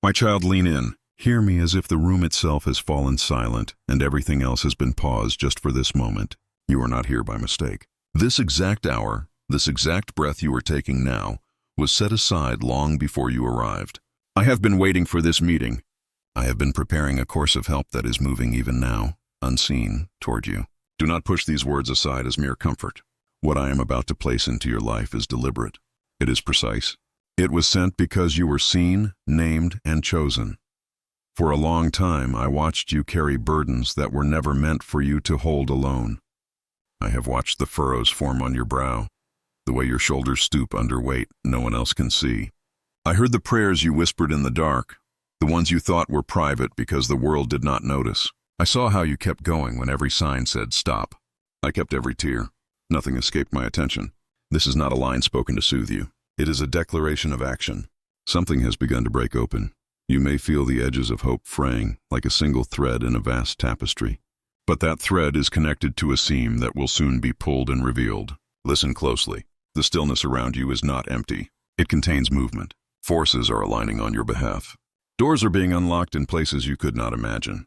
My child, lean in. Hear me as if the room itself has fallen silent and everything else has been paused just for this moment. You are not here by mistake. This exact hour, this exact breath you are taking now, was set aside long before you arrived. I have been waiting for this meeting. I have been preparing a course of help that is moving even now, unseen, toward you. Do not push these words aside as mere comfort. What I am about to place into your life is deliberate. It is precise. It was sent because you were seen, named, and chosen. For a long time, I watched you carry burdens that were never meant for you to hold alone. I have watched the furrows form on your brow, the way your shoulders stoop under weight no one else can see. I heard the prayers you whispered in the dark, the ones you thought were private because the world did not notice. I saw how you kept going when every sign said stop. I kept every tear. Nothing escaped my attention. This is not a line spoken to soothe you. It is a declaration of action. Something has begun to break open. You may feel the edges of hope fraying like a single thread in a vast tapestry. But that thread is connected to a seam that will soon be pulled and revealed. Listen closely. The stillness around you is not empty. It contains movement. Forces are aligning on your behalf. Doors are being unlocked in places you could not imagine.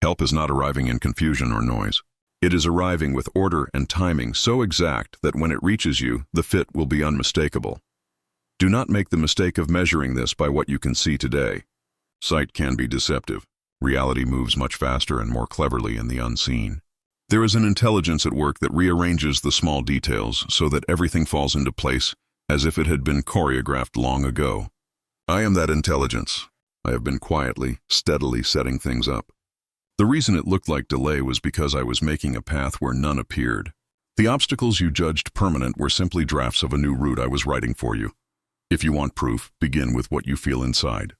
Help is not arriving in confusion or noise. It is arriving with order and timing so exact that when it reaches you, the fit will be unmistakable. Do not make the mistake of measuring this by what you can see today. Sight can be deceptive. Reality moves much faster and more cleverly in the unseen. There is an intelligence at work that rearranges the small details so that everything falls into place as if it had been choreographed long ago. I am that intelligence. I have been quietly, steadily setting things up. The reason it looked like delay was because I was making a path where none appeared. The obstacles you judged permanent were simply drafts of a new route I was writing for you. If you want proof, begin with what you feel inside.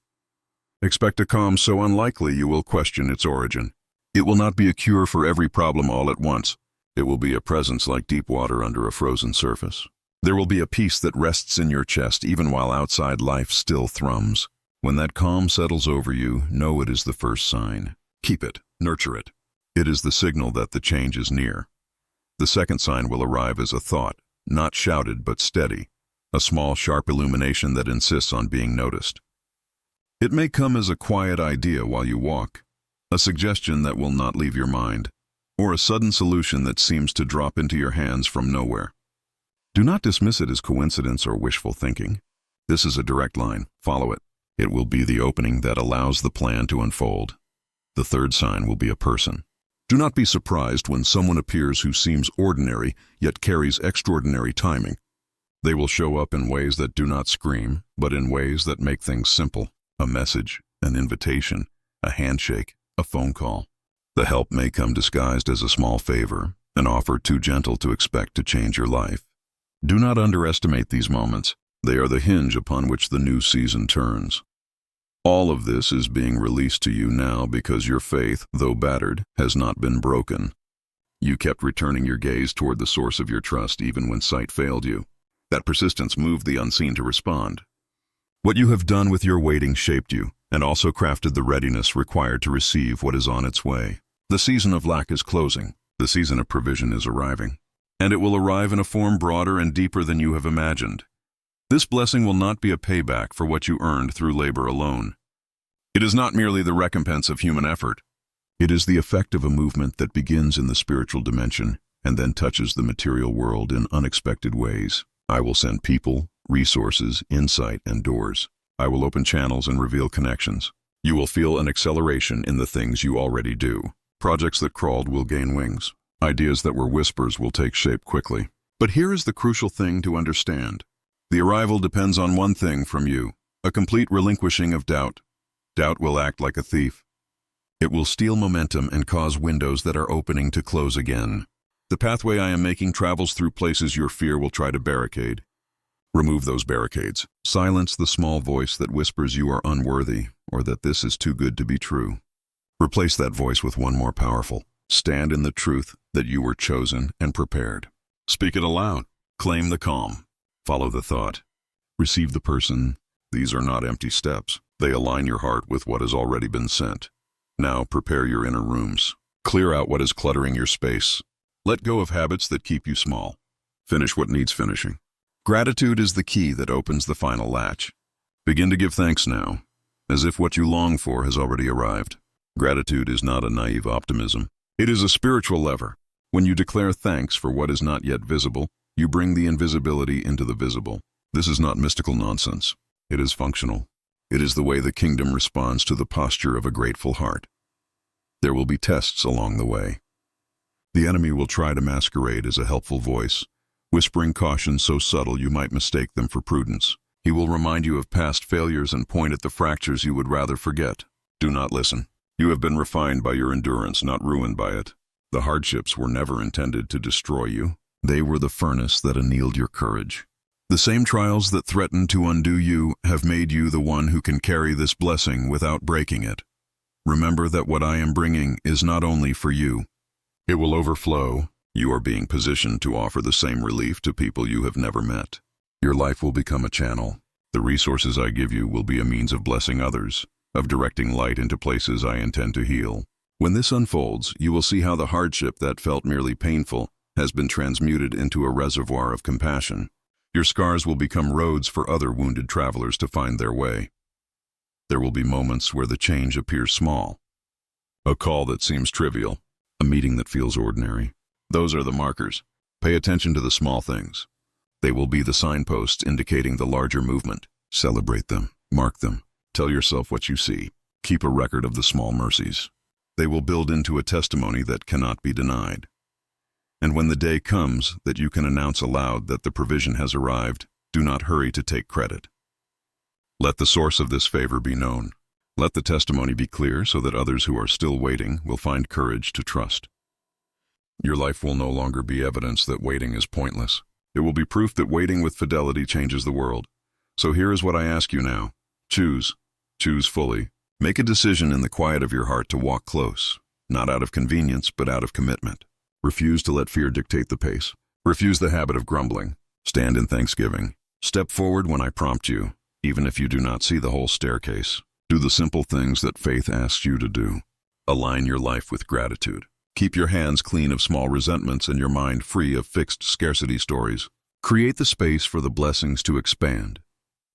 Expect a calm so unlikely you will question its origin. It will not be a cure for every problem all at once. It will be a presence like deep water under a frozen surface. There will be a peace that rests in your chest even while outside life still thrums. When that calm settles over you, know it is the first sign. Keep it, nurture it. It is the signal that the change is near. The second sign will arrive as a thought, not shouted but steady. A small, sharp illumination that insists on being noticed. It may come as a quiet idea while you walk, a suggestion that will not leave your mind, or a sudden solution that seems to drop into your hands from nowhere. Do not dismiss it as coincidence or wishful thinking. This is a direct line. Follow it. It will be the opening that allows the plan to unfold. The third sign will be a person. Do not be surprised when someone appears who seems ordinary yet carries extraordinary timing. They will show up in ways that do not scream, but in ways that make things simple. A message, an invitation, a handshake, a phone call. The help may come disguised as a small favor, an offer too gentle to expect to change your life. Do not underestimate these moments. They are the hinge upon which the new season turns. All of this is being released to you now because your faith, though battered, has not been broken. You kept returning your gaze toward the source of your trust even when sight failed you. That persistence moved the unseen to respond. What you have done with your waiting shaped you, and also crafted the readiness required to receive what is on its way. The season of lack is closing. The season of provision is arriving. And it will arrive in a form broader and deeper than you have imagined. This blessing will not be a payback for what you earned through labor alone. It is not merely the recompense of human effort. It is the effect of a movement that begins in the spiritual dimension and then touches the material world in unexpected ways. I will send people, resources, insight, and doors. I will open channels and reveal connections. You will feel an acceleration in the things you already do. Projects that crawled will gain wings. Ideas that were whispers will take shape quickly. But here is the crucial thing to understand. The arrival depends on one thing from you, a complete relinquishing of doubt. Doubt will act like a thief. It will steal momentum and cause windows that are opening to close again. The pathway I am making travels through places your fear will try to barricade. Remove those barricades. Silence the small voice that whispers you are unworthy or that this is too good to be true. Replace that voice with one more powerful. Stand in the truth that you were chosen and prepared. Speak it aloud. Claim the calm. Follow the thought. Receive the person. These are not empty steps. They align your heart with what has already been sent. Now prepare your inner rooms. Clear out what is cluttering your space. Let go of habits that keep you small. Finish what needs finishing. Gratitude is the key that opens the final latch. Begin to give thanks now. as if what you long for has already arrived. Gratitude is not a naive optimism. It is a spiritual lever. When you declare thanks for what is not yet visible, you bring the invisibility into the visible. This is not mystical nonsense. It is functional. It is the way the kingdom responds to the posture of a grateful heart. There will be tests along the way. The enemy will try to masquerade as a helpful voice, whispering caution so subtle you might mistake them for prudence. He will remind you of past failures and point at the fractures you would rather forget. Do not listen. You have been refined by your endurance, not ruined by it. The hardships were never intended to destroy you. They were the furnace that annealed your courage. The same trials that threatened to undo you have made you the one who can carry this blessing without breaking it. Remember that what I am bringing is not only for you. It will overflow. You are being positioned to offer the same relief to people you have never met. Your life will become a channel. The resources I give you will be a means of blessing others, of directing light into places I intend to heal. When this unfolds, you will see how the hardship that felt merely painful has been transmuted into a reservoir of compassion. Your scars will become roads for other wounded travelers to find their way. There will be moments where the change appears small. A call that seems trivial, a meeting that feels ordinary. Those are the markers. Pay attention to the small things. They will be the signposts indicating the larger movement. Celebrate them, mark them, tell yourself what you see. Keep a record of the small mercies. They will build into a testimony that cannot be denied. And when the day comes that you can announce aloud that the provision has arrived, do not hurry to take credit. Let the source of this favor be known. Let the testimony be clear so that others who are still waiting will find courage to trust. Your life will no longer be evidence that waiting is pointless. It will be proof that waiting with fidelity changes the world. So here is what I ask you now. Choose. Choose fully. Make a decision in the quiet of your heart to walk close, not out of convenience, but out of commitment. Refuse to let fear dictate the pace. Refuse the habit of grumbling. Stand in thanksgiving. Step forward when I prompt you, even if you do not see the whole staircase. Do the simple things that faith asks you to do. Align your life with gratitude. Keep your hands clean of small resentments and your mind free of fixed scarcity stories. Create the space for the blessings to expand.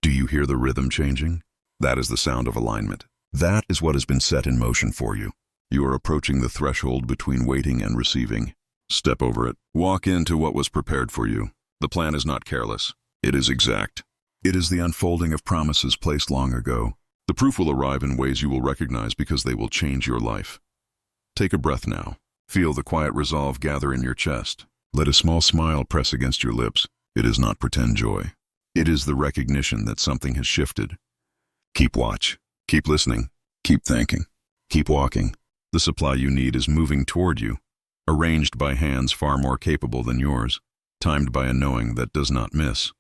Do you hear the rhythm changing? That is the sound of alignment. That is what has been set in motion for you. You are approaching the threshold between waiting and receiving. Step over it. Walk into what was prepared for you. The plan is not careless. It is exact. It is the unfolding of promises placed long ago. The proof will arrive in ways you will recognize because they will change your life. Take a breath now. Feel the quiet resolve gather in your chest. Let a small smile press against your lips. It is not pretend joy. It is the recognition that something has shifted. Keep watch. Keep listening. Keep thanking. Keep walking. The supply you need is moving toward you, arranged by hands far more capable than yours, timed by a knowing that does not miss.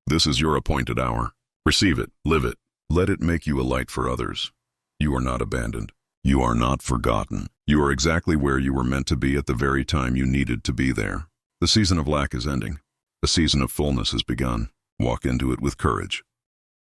This is your appointed hour. Receive it. Live it. Let it make you a light for others. You are not abandoned. You are not forgotten. You are exactly where you were meant to be at the very time you needed to be there. The season of lack is ending. A season of fullness has begun. Walk into it with courage.